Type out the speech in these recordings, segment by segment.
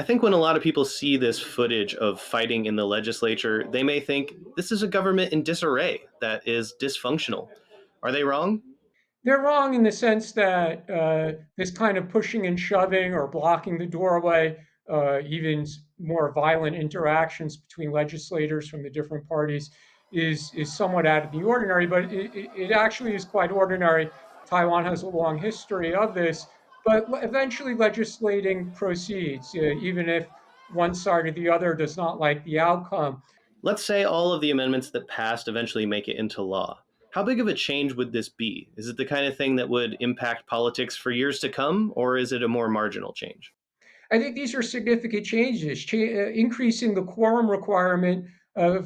I think when a lot of people see this footage of fighting in the legislature, they may think this is a government in disarray that is dysfunctional. Are they wrong? They're wrong in the sense that this kind of pushing and shoving or blocking the doorway, even more violent interactions between legislators from the different parties, is somewhat out of the ordinary. But it actually is quite ordinary. Taiwan has a long history of this, but eventually legislating proceeds, even if one side or the other does not like the outcome. Let's say all of the amendments that passed eventually make it into law. How big of a change would this be? Is it the kind of thing that would impact politics for years to come, or is it a more marginal change? I think these are significant changes. Increasing the quorum requirement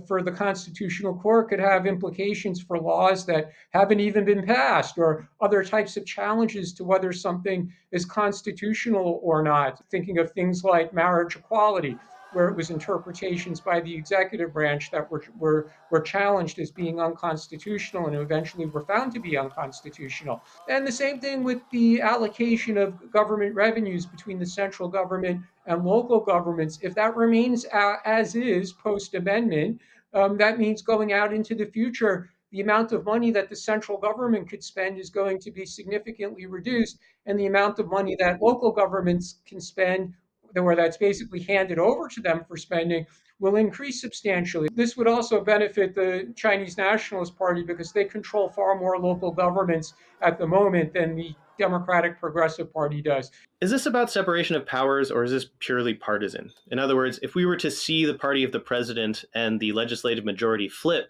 for the Constitutional Court could have implications for laws that haven't even been passed or other types of challenges to whether something is constitutional or not. Thinking of things like marriage equality, where it was interpretations by the executive branch that were challenged as being unconstitutional and eventually were found to be unconstitutional. And the same thing with the allocation of government revenues between the central government and local governments. If that remains as is post amendment, that means going out into the future, the amount of money that the central government could spend is going to be significantly reduced, and the amount of money that local governments can spend, where that's basically handed over to them for spending, will increase substantially. This would also benefit the Chinese Nationalist Party because they control far more local governments at the moment than the Democratic Progressive Party does. Is this about separation of powers or is this purely partisan? In other words, if we were to see the party of the president and the legislative majority flip,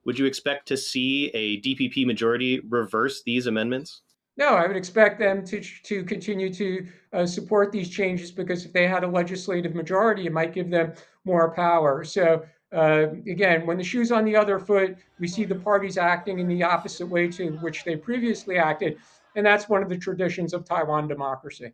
would you expect to see a DPP majority reverse these amendments? No, I would expect them to continue to support these changes because if they had a legislative majority, it might give them more power. So again, when the shoe's on the other foot, we see the parties acting in the opposite way to which they previously acted, and that's one of the traditions of Taiwan democracy.